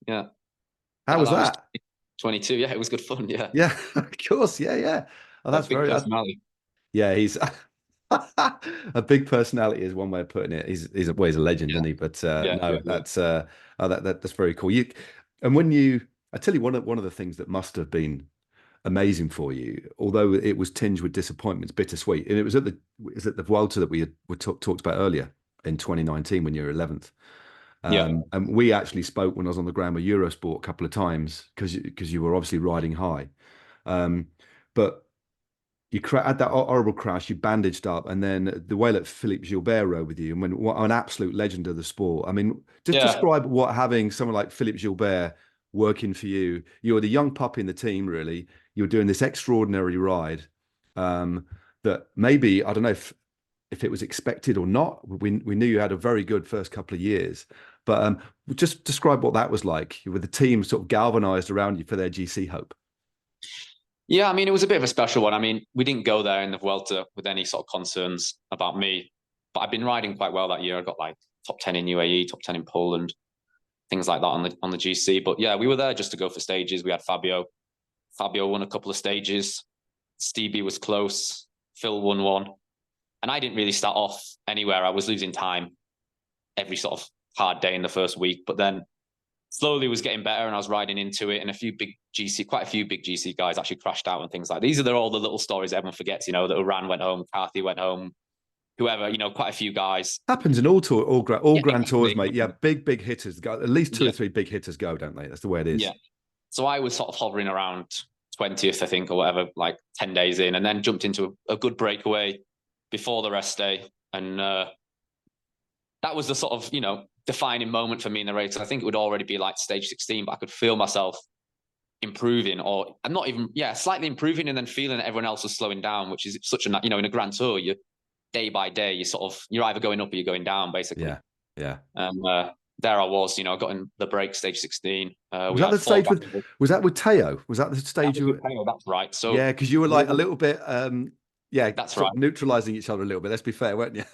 [SPEAKER 2] yeah.
[SPEAKER 1] How was that?
[SPEAKER 2] 22. Yeah, it was good fun. Yeah,
[SPEAKER 1] Yeah, of course. Yeah, yeah. Oh,
[SPEAKER 2] a
[SPEAKER 1] that's
[SPEAKER 2] big
[SPEAKER 1] very.
[SPEAKER 2] personality.
[SPEAKER 1] Yeah, he's a big personality is one way of putting it. He's a legend,
[SPEAKER 2] Yeah,
[SPEAKER 1] isn't he? But
[SPEAKER 2] yeah, yeah,
[SPEAKER 1] no,
[SPEAKER 2] yeah.
[SPEAKER 1] that's very cool. And when I tell you one of the things that must have been amazing for you, although it was tinged with disappointment, it's bittersweet. And it was at the Vuelta that we talked about earlier in 2019 when you were 11th.
[SPEAKER 2] Yeah,
[SPEAKER 1] And we actually spoke when I was on the ground with Eurosport a couple of times because you were obviously riding high. Um, but had that horrible crash, you bandaged up, and then the way that Philippe Gilbert rode with you, and what an absolute legend of the sport. I mean, just
[SPEAKER 2] yeah.
[SPEAKER 1] describe what having someone like Philippe Gilbert working for you. You were the young pup in the team, really. You were doing this extraordinary ride um, that maybe, I don't know if it was expected or not. We knew you had a very good first couple of years, but just describe what that was like with the team sort of galvanized around you for their GC hope.
[SPEAKER 2] Yeah, I mean, it was a bit of a special one. I mean, we didn't go there in the Vuelta with any sort of concerns about me, but I've been riding quite well that year. I got like top 10 in UAE, top 10 in Poland, things like that on the GC. But yeah, we were there just to go for stages. We had Fabio. Fabio won a couple of stages. Stevie was close. Phil won one. And I didn't really start off anywhere. I was losing time every sort of hard day in the first week, but then slowly was getting better and I was riding into it. And quite a few big GC guys actually crashed out and things like that. These are all the little stories everyone forgets, that Uran went home, Carthy went home, whoever, quite a few guys.
[SPEAKER 1] Happens in all
[SPEAKER 2] Yeah,
[SPEAKER 1] grand tours,
[SPEAKER 2] exactly.
[SPEAKER 1] mate. Yeah, big hitters go. At least two or
[SPEAKER 2] Yeah.
[SPEAKER 1] three big hitters go, don't they? That's the way it is.
[SPEAKER 2] Yeah. So I was sort of hovering around 20th, I think, or whatever, like 10 days in, and then jumped into a good breakaway before the rest day. And that was the sort of, defining moment for me in the race. I think it would already be like stage 16, but I could feel myself improving, or I'm not even, slightly improving, and then feeling that everyone else was slowing down, which is such a, in a grand tour, you day by day, you're either going up or you're going down, basically.
[SPEAKER 1] Yeah, yeah.
[SPEAKER 2] And there I was, I got in the break, stage 16.
[SPEAKER 1] Was
[SPEAKER 2] We
[SPEAKER 1] that
[SPEAKER 2] had
[SPEAKER 1] the
[SPEAKER 2] four
[SPEAKER 1] stage
[SPEAKER 2] back.
[SPEAKER 1] was that with Teo? Was that the
[SPEAKER 2] That
[SPEAKER 1] stage
[SPEAKER 2] was
[SPEAKER 1] you
[SPEAKER 2] with
[SPEAKER 1] were?
[SPEAKER 2] Taylor, that's right. So
[SPEAKER 1] Yeah, because you were like a little bit, yeah,
[SPEAKER 2] that's
[SPEAKER 1] sort
[SPEAKER 2] right.
[SPEAKER 1] of neutralizing each other a little bit. Let's be fair, weren't you?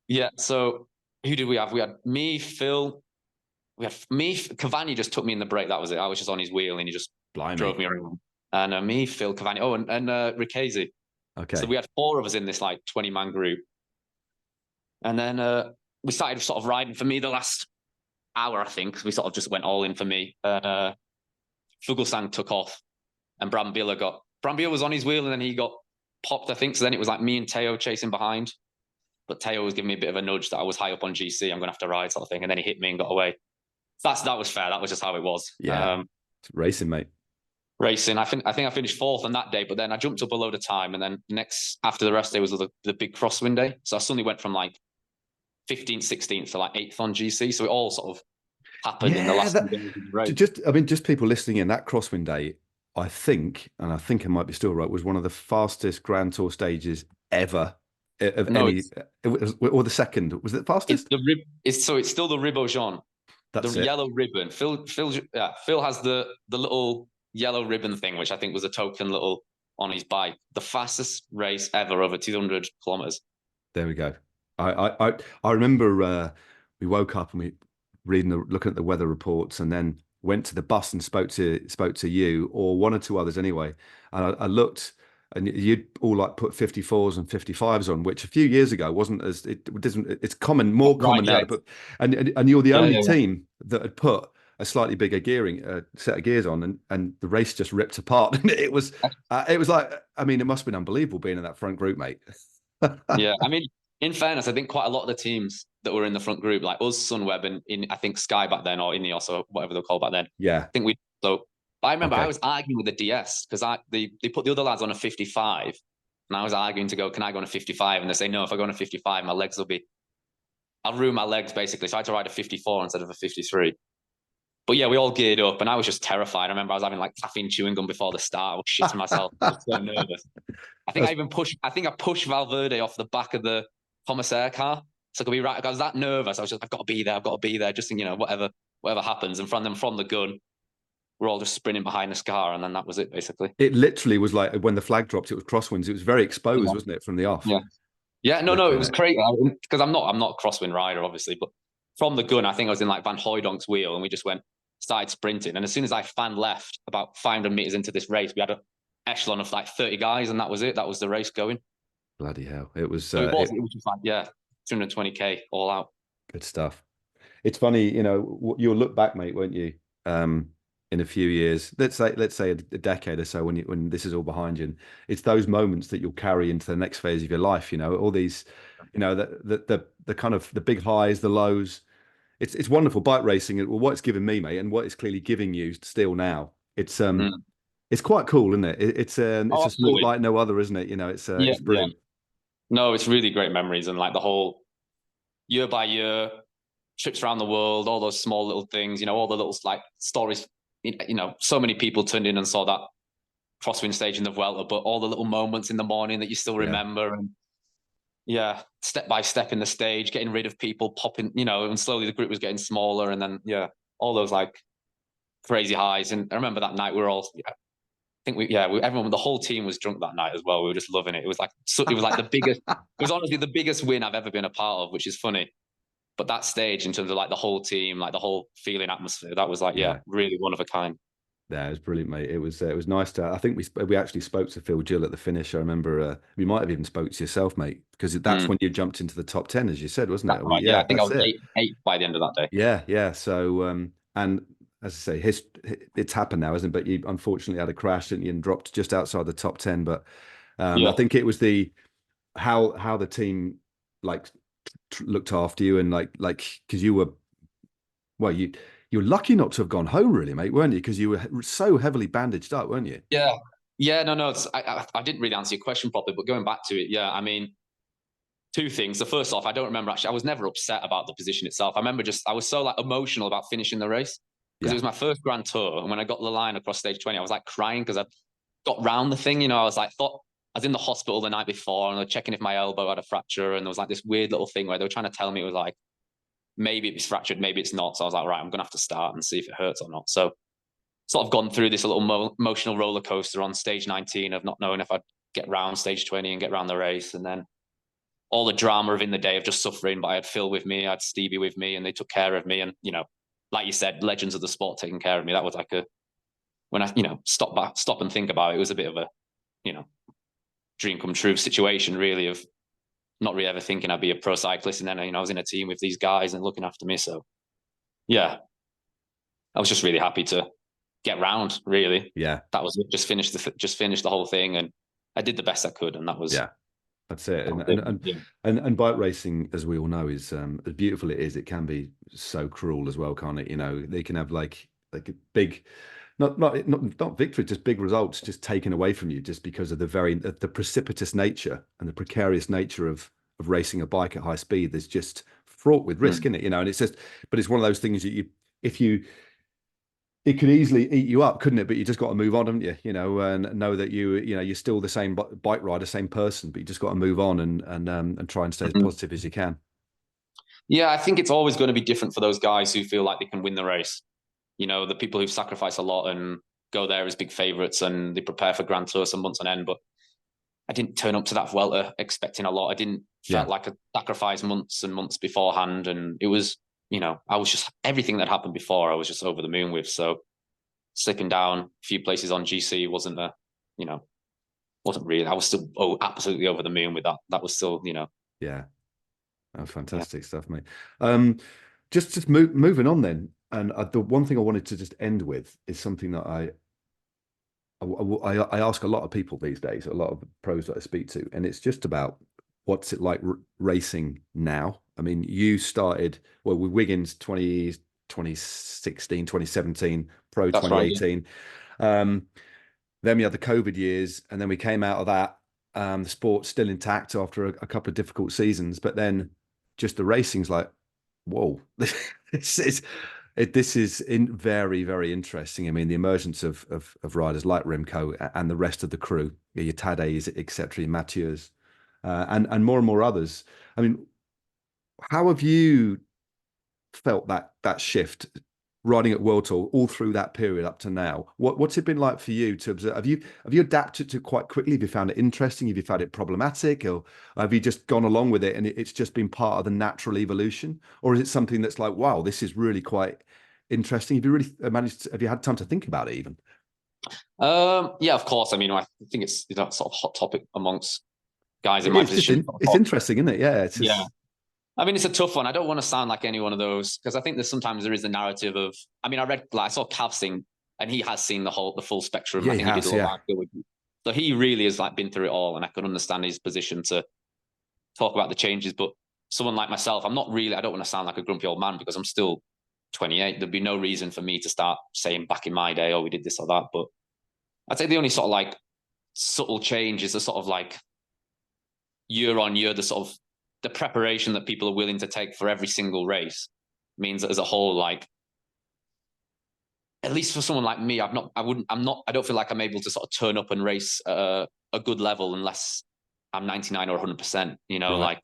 [SPEAKER 2] Yeah. So who did we have? We had me, Phil. We had me. Cavani just took me in the break. That was it. I was just on his wheel and he just drove me around. And me, Phil, Cavani. Oh, and Ricchese. So
[SPEAKER 1] Okay.
[SPEAKER 2] we had four of us in this like 20-man group. And then we started sort of riding for me the last hour, I think, because we sort of just went all in for me. Fuglsang took off and Brambilla was on his wheel and then he got popped, I think. So then it was like me and Teo chasing behind. But Teo was giving me a bit of a nudge that I was high up on GC. I'm going to have to ride, sort of thing. And then he hit me and got away. That was fair. That was just how it was.
[SPEAKER 1] Yeah. It's racing, mate.
[SPEAKER 2] Racing. I think I finished fourth on that day, but then I jumped up a load of time. And then after the rest day was the big crosswind day. So I suddenly went from like 15th, 16th to like 8th on GC. So it all sort of happened in the last few days of the race.
[SPEAKER 1] Just people listening in, that crosswind day, I think, and I think I might be still right, was one of the fastest Grand Tour stages ever of any, or the second. Was it fastest?
[SPEAKER 2] It's still the Ribot Jean.
[SPEAKER 1] That's
[SPEAKER 2] the
[SPEAKER 1] it.
[SPEAKER 2] yellow ribbon. Phil has the little yellow ribbon thing, which I think was a token little on his bike. The fastest race ever, over 200 kilometers.
[SPEAKER 1] There we go. I remember we woke up and we looking at the weather reports, and then went to the bus and spoke to you or one or two others anyway. And I looked, and you'd all like put 54s and 55s on, which a few years ago wasn't as it's common, more common now. But and you're the only team that had put a slightly bigger set of gears on, and the race just ripped apart. And it was like, I mean, it must have been unbelievable being in that front group, mate.
[SPEAKER 2] Yeah, I mean, in fairness, I think quite a lot of the teams that were in the front group, like us, Sunweb, and I think Sky back then, or Ineos, or whatever they're called back then.
[SPEAKER 1] Yeah,
[SPEAKER 2] I think I remember I was arguing with the DS because they put the other lads on a 55, and I was arguing to go, can I go on a 55? And they say, no, if I go on a 55, I'll ruin my legs, basically. So I had to ride a 54 instead of a 53. But yeah, we all geared up, and I was just terrified. I remember I was having like caffeine chewing gum before the start. I was shitting myself. I was so nervous. I pushed Valverde off the back of the commissaire car. So I could be right. I was that nervous. I was just, I've got to be there. Just, whatever happens. And from the gun, we're all just sprinting behind this car. And then that was it, basically.
[SPEAKER 1] It literally was like when the flag dropped, it was crosswinds. It was very exposed, wasn't it, from the off?
[SPEAKER 2] Yeah. Yeah, no, it was crazy. Because I'm not a crosswind rider, obviously. But from the gun, I think I was in like Van Hooydonk's wheel. And we just went started sprinting. And as soon as I fan left, about 500 meters into this race, we had an echelon of like 30 guys, and that was it. That was the race going.
[SPEAKER 1] Bloody hell. It was,
[SPEAKER 2] So it was just like, yeah, 220K all out.
[SPEAKER 1] good stuff. It's funny, you know, you'll look back, mate, won't you? In a few years, let's say a decade or so, when this is all behind you, and it's those moments that you'll carry into the next phase of your life. You know, all these, you know, the kind of the big highs, the lows. It's wonderful bike racing. Well, what it's given me, mate, and what it's clearly giving you still now. It's quite cool, isn't it? It's a sport like no other, isn't it? You know, it's brilliant.
[SPEAKER 2] Yeah. No, it's really great memories, and like the whole year by year trips around the world, all those small little things, you know, all the little like stories. You know, so many people tuned in and saw that crosswind stage in the Vuelta, but all the little moments in the morning that you still remember, and yeah, step by step in the stage, getting rid of people, popping, you know, and slowly the group was getting smaller, and then all those like crazy highs. And I remember that night we were all, I think everyone, the whole team was drunk that night as well. We were just loving it. It was like the biggest. It was honestly the biggest win I've ever been a part of, which is funny. But that stage, in terms of like the whole team, like the whole feeling, atmosphere, that was like, really one of a kind.
[SPEAKER 1] Yeah, it was brilliant, mate. It was nice to. I think we actually spoke to Phil Gill at the finish. I remember we might have even spoke to yourself, mate, because that's when you jumped into the top 10, as you said, wasn't it?
[SPEAKER 2] Right. Yeah, I think I was eight by the end of that day.
[SPEAKER 1] Yeah. So and as I say, it's happened now, isn't it? But you unfortunately had a crash, didn't you, and dropped just outside the top 10. But I think it was how the team like looked after you, and like because you were you were lucky not to have gone home, really, mate, weren't you? Because you were so heavily bandaged up, weren't you?
[SPEAKER 2] Yeah. No. I didn't really answer your question properly, but going back to it, I mean, two things. So first off, I don't remember actually. I was never upset about the position itself. I remember I was so like emotional about finishing the race, because it was my first Grand Tour, and when I got the line across stage 20, I was like crying because I got round the thing. You know, I was in the hospital the night before, and they were checking if my elbow had a fracture, and there was like this weird little thing where they were trying to tell me it was like, maybe it's fractured, maybe it's not. So I was like, right, I'm gonna have to start and see if it hurts or not. So sort of gone through this little emotional roller coaster on stage 19 of not knowing if I'd get round stage 20 and get round the race, and then all the drama of in the day of just suffering. But I had Phil with me, I had Stevie with me, and they took care of me. And you know, like you said, legends of the sport taking care of me. That was like when I stop and think about it, it was a bit of a dream come true situation, really, of not really ever thinking I'd be a pro cyclist, and then I was in a team with these guys and looking after me. So yeah, I was just really happy to get round. Really, that was it. Just finish the whole thing, and I did the best I could, and that was
[SPEAKER 1] that's it. And bike racing, as we all know, is as beautiful it is, it can be so cruel as well, can't it? You know, they can have like a big, not victory, just big results just taken away from you just because of the precipitous nature and the precarious nature of racing a bike at high speed. There's just fraught with risk in it, you know. And it's just, but it's one of those things that it could easily eat you up, couldn't it? But you just got to move on, haven't you? You know, and know that you're still the same bike rider, same person, but you just got to move on and try and stay as positive as you can.
[SPEAKER 2] Yeah, I think it's always going to be different for those guys who feel like they can win the race. You know, the people who've sacrificed a lot and go there as big favourites, and they prepare for Grand Tour some months on end. But I didn't turn up to that Vuelta expecting a lot. I didn't felt like I sacrificed months and months beforehand, and it was, I was just, everything that happened before, I was just over the moon with. So slipping down a few places on GC wasn't really. I was still absolutely over the moon with that. That was still,
[SPEAKER 1] Yeah, oh, fantastic stuff, mate. Just moving on then. And the one thing I wanted to just end with is something that I ask a lot of people these days, a lot of pros that I speak to, and it's just about what's it like racing now. I mean, you started with Wiggins 2016, 2017, pro 2018. Right. Then we had the COVID years, and then we came out of that. The sport's still intact after a couple of difficult seasons, but then just the racing's like, whoa, this is very, very interesting. I mean, the emergence of riders like Remco and the rest of the crew, your Tadejs, etc., your Mathieu's, and more others. I mean, how have you felt that shift riding at World Tour all through that period up to now? What's it been like for you to observe? Have you adapted to quite quickly? Have you found it interesting? Have you found it problematic, or have you just gone along with it and it's just been part of the natural evolution? Or is it something that's like, wow, this is really quite interesting? Have you really have you had time to think about it even?
[SPEAKER 2] Yeah, of course. I mean, I think it's that sort of hot topic amongst guys in
[SPEAKER 1] It
[SPEAKER 2] my
[SPEAKER 1] is just
[SPEAKER 2] position.
[SPEAKER 1] it's interesting, isn't it? Yeah, it's
[SPEAKER 2] Yeah.
[SPEAKER 1] just
[SPEAKER 2] I mean, it's a tough one. I don't want to sound like any one of those because I think there is the narrative of. I mean, I saw Cav sing, and he has seen the full spectrum.
[SPEAKER 1] yeah,
[SPEAKER 2] I
[SPEAKER 1] he
[SPEAKER 2] think he did
[SPEAKER 1] has,
[SPEAKER 2] a lot
[SPEAKER 1] yeah,
[SPEAKER 2] of with you. So he really has like been through it all, and I could understand his position to talk about the changes. But someone like myself, I'm not really. I don't want to sound like a grumpy old man because I'm still 28. There'd be no reason for me to start saying back in my day, oh, we did this or that. But I'd say the only sort of like subtle change is the sort of like year on year, the sort of the preparation that people are willing to take for every single race means that as a whole, like at least for someone like me, I don't feel like I'm able to sort of turn up and race a good level unless I'm 99 or 100%,
[SPEAKER 1] right,
[SPEAKER 2] like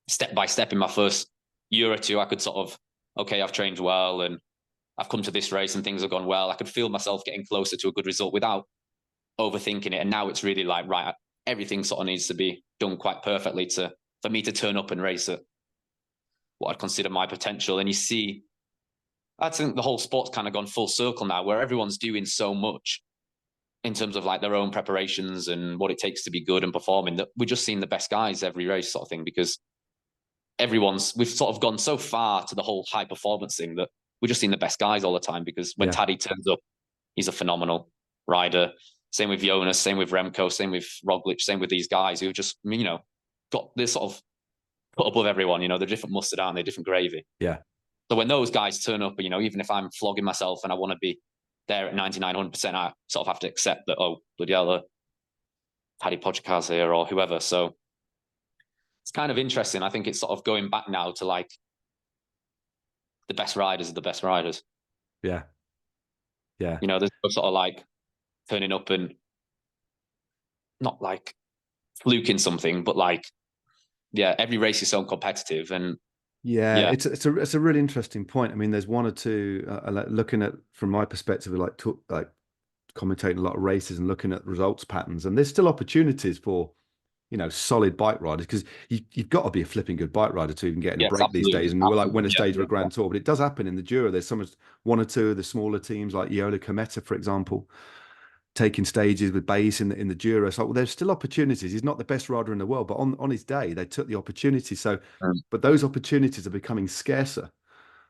[SPEAKER 2] step by step in my first year or two, I could sort of, okay, I've trained well and I've come to this race and things have gone well. I could feel myself getting closer to a good result without overthinking it. And now it's really like, right, everything sort of needs to be done quite perfectly for me to turn up and race at what I'd consider my potential. And you see, I think the whole sport's kind of gone full circle now where everyone's doing so much in terms of like their own preparations and what it takes to be good and performing that we're just seeing the best guys every race sort of thing because we've sort of gone so far to the whole high performance thing that we're just seeing the best guys all the time because when
[SPEAKER 1] yeah,
[SPEAKER 2] Taddy turns up, he's a phenomenal rider. Same with Jonas, same with Remco, same with Roglic, same with these guys who just, got this sort of put above everyone, they're different mustard, aren't they? Different gravy.
[SPEAKER 1] yeah,
[SPEAKER 2] So when those guys turn up, even if I'm flogging myself and I want to be there at 99, 100%, I sort of have to accept that, oh, bloody hell, Paddy Pogacar's here or whoever. So it's kind of interesting. I think it's sort of going back now to like the best riders are the best riders.
[SPEAKER 1] yeah, yeah.
[SPEAKER 2] There's sort of like turning up and not like fluking something, but like, yeah, every race is so competitive. And
[SPEAKER 1] Yeah,
[SPEAKER 2] yeah,
[SPEAKER 1] it's a really interesting point. I mean, there's one or two like looking at from my perspective, like commentating a lot of races and looking at results patterns, and there's still opportunities for solid bike riders because you've got to be a flipping good bike rider to even get in a
[SPEAKER 2] yes,
[SPEAKER 1] break these days.
[SPEAKER 2] absolutely.
[SPEAKER 1] And we're like
[SPEAKER 2] Absolutely.
[SPEAKER 1] win a
[SPEAKER 2] Yeah,
[SPEAKER 1] stage or a
[SPEAKER 2] yeah,
[SPEAKER 1] grand tour, but it does happen in the Giro. There's one or two of the smaller teams like Yola Cometa, for example, taking stages with base in the Giro. So there's still opportunities. He's not the best rider in the world, but on his day they took the opportunity. So, but those opportunities are becoming scarcer.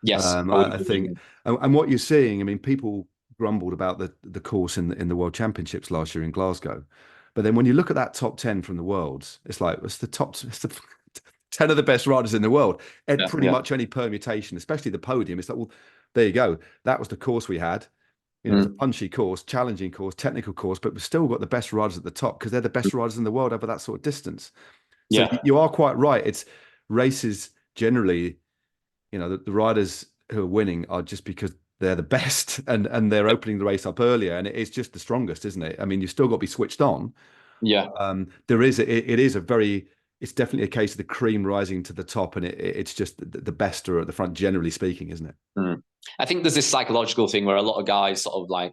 [SPEAKER 2] yes, I would
[SPEAKER 1] I
[SPEAKER 2] agree.
[SPEAKER 1] think, and what you're seeing, I mean, people grumbled about the course in the World Championships last year in Glasgow, but then when you look at that top 10 from the worlds, it's like it's the 10 of the best riders in the world at
[SPEAKER 2] Yeah,
[SPEAKER 1] pretty
[SPEAKER 2] yeah.
[SPEAKER 1] much any permutation, especially the podium. It's like, well, there you go. That was the course we had. It's a
[SPEAKER 2] Mm.
[SPEAKER 1] punchy course, challenging course, technical course, but we've still got the best riders at the top because they're the best riders in the world over that sort of distance. So
[SPEAKER 2] Yeah,
[SPEAKER 1] you are quite right. It's races generally, the riders who are winning are just because they're the best and they're opening the race up earlier, and it's just the strongest, isn't it? I mean, you've still got to be switched on.
[SPEAKER 2] yeah.
[SPEAKER 1] There is it is a very it's definitely a case of the cream rising to the top, and it's just the best are at the front, generally speaking, isn't it?
[SPEAKER 2] Mm. I think there's this psychological thing where a lot of guys sort of like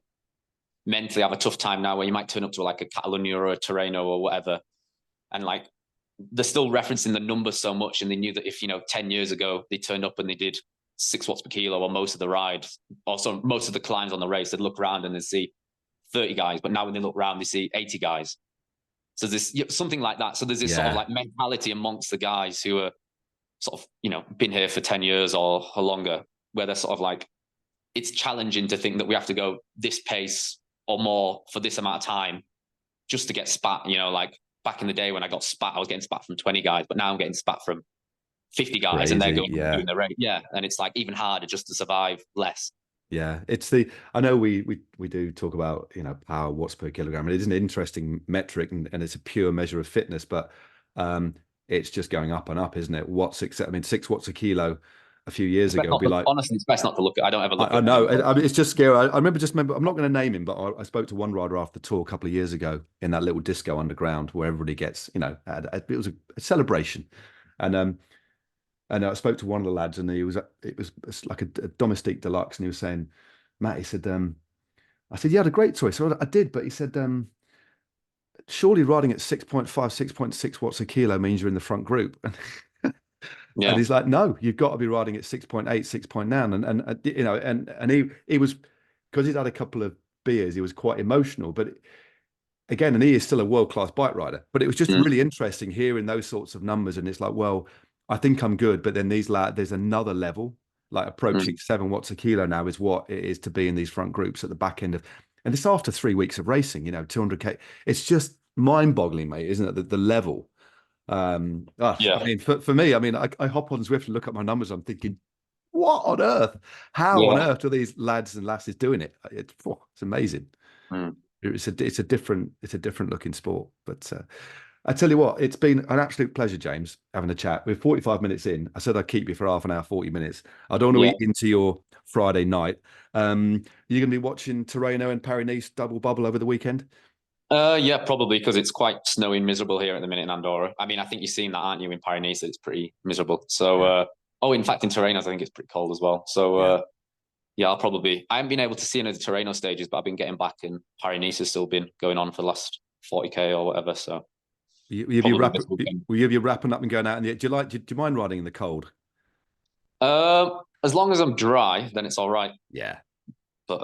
[SPEAKER 2] mentally have a tough time now where you might turn up to like a Catalonia or a Terreno or whatever. And like they're still referencing the numbers so much. And they knew that if, 10 years ago they turned up and they did 6 watts per kilo or most of the ride, also most of the climbs on the race, they'd look around and they'd see 30 guys. But now when they look around, they see 80 guys. So there's something like that. So there's this sort of
[SPEAKER 1] Yeah,
[SPEAKER 2] like mentality amongst the guys who are sort of, been here for 10 years or longer, where they're sort of like, it's challenging to think that we have to go this pace or more for this amount of time just to get spat. Like back in the day when I got spat, I was getting spat from 20 guys, but now I'm getting spat from 50 guys and they're
[SPEAKER 1] crazy.
[SPEAKER 2] going and
[SPEAKER 1] Yeah,
[SPEAKER 2] doing the race. Yeah. And it's like even harder just to survive less.
[SPEAKER 1] yeah. I know we do talk about power watts per kilogram. It is an interesting metric and it's a pure measure of fitness, but it's just going up and up, isn't it? I mean, 6 watts a kilo a few years ago would be like.
[SPEAKER 2] Honestly, it's best not to look at. I don't ever look
[SPEAKER 1] I
[SPEAKER 2] at
[SPEAKER 1] know.
[SPEAKER 2] anymore.
[SPEAKER 1] It's just scary. I remember. I'm not going to name him, but I spoke to one rider after the tour a couple of years ago in that little disco underground where everybody gets, it was a celebration, and I spoke to one of the lads, and it was like a domestique deluxe, and he was saying, Matt, he said, I said, you had a great tour. So I did, but he said, surely riding at 6.5, 6.6 watts a kilo means you're in the front group.
[SPEAKER 2] Yeah.
[SPEAKER 1] And he's like, no, you've got to be riding at 6.8, 6.9. And you know, and he was, because he'd had a couple of beers, he was quite emotional. But again, and he is still a world-class bike rider. But it was just
[SPEAKER 2] Mm.
[SPEAKER 1] really interesting hearing those sorts of numbers. And it's like, well, I think I'm good. But then there's another level, like approaching
[SPEAKER 2] Mm.
[SPEAKER 1] 7 watts a kilo now is what it is to be in these front groups at the back end of, and this after 3 weeks of racing, 200K. It's just mind-boggling, mate, isn't it? The level. I
[SPEAKER 2] Yeah.
[SPEAKER 1] mean, for me, I mean, I hop on Zwift and look at my numbers. I'm thinking, what on earth? How on
[SPEAKER 2] Yeah.
[SPEAKER 1] earth are these lads and lasses doing it? It's amazing.
[SPEAKER 2] Mm.
[SPEAKER 1] It's a different looking sport. But I tell you what, it's been an absolute pleasure, James, having a chat. We're 45 minutes in. I said I'd keep you for half an hour, 40 minutes. I don't want to
[SPEAKER 2] Yeah.
[SPEAKER 1] eat into your Friday night. You're going to be watching Tirreno and Paris-Nice double bubble over the weekend?
[SPEAKER 2] Yeah, probably because it's quite snowy and miserable here at the minute in Andorra. I mean, I think you've seen that, aren't you, in Paris-Nice? It's pretty miserable. So,
[SPEAKER 1] Yeah.
[SPEAKER 2] in fact, in Tirreno, I think it's pretty cold as well. So,
[SPEAKER 1] Yeah.
[SPEAKER 2] yeah, I haven't been able to see any of the Tirreno stages, but I've been getting back, and Paris-Nice has still been going on for the last 40K or whatever. So, probably this weekend.
[SPEAKER 1] Will you be wrapping up and going out in the? Do you mind riding in the cold?
[SPEAKER 2] As long as I'm dry, then it's all right.
[SPEAKER 1] Yeah.
[SPEAKER 2] But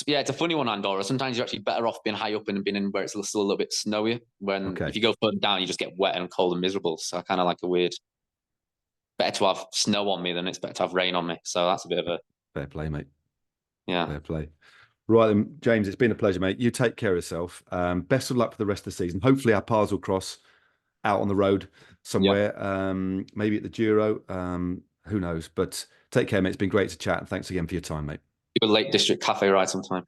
[SPEAKER 2] yeah, it's a funny one, Andorra. Sometimes you're actually better off being high up and being in where it's still a little bit snowier.
[SPEAKER 1] Okay.
[SPEAKER 2] If you go further down, you just get wet and cold and miserable. So I kind of like a weird. Better to have snow on me than it's better to have rain on me. So that's a bit of a
[SPEAKER 1] Fair play, mate.
[SPEAKER 2] yeah.
[SPEAKER 1] Fair play. Right then, James, it's been a pleasure, mate. You take care of yourself. Best of luck for the rest of the season. Hopefully our paths will cross out on the road somewhere, maybe at the Giro. Who knows? But take care, mate. It's been great to chat, and thanks again for your time, mate.
[SPEAKER 2] Do a Lake District cafe ride sometime.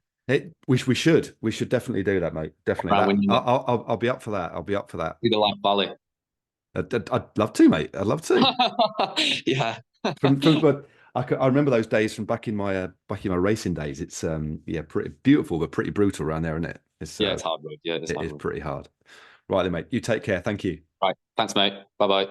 [SPEAKER 1] We should definitely do that, mate. Definitely. I'll be up for that. I'll be up for that.
[SPEAKER 2] Do the Life Valley.
[SPEAKER 1] I'd love to, mate. I'd love to.
[SPEAKER 2] Yeah.
[SPEAKER 1] But I remember those days from back in my racing days. It's pretty beautiful, but pretty brutal around there, isn't it? It's
[SPEAKER 2] Yeah, it's hard road. Yeah,
[SPEAKER 1] it is pretty hard. Right then, mate. You take care. Thank you.
[SPEAKER 2] Right. Thanks, mate. Bye bye.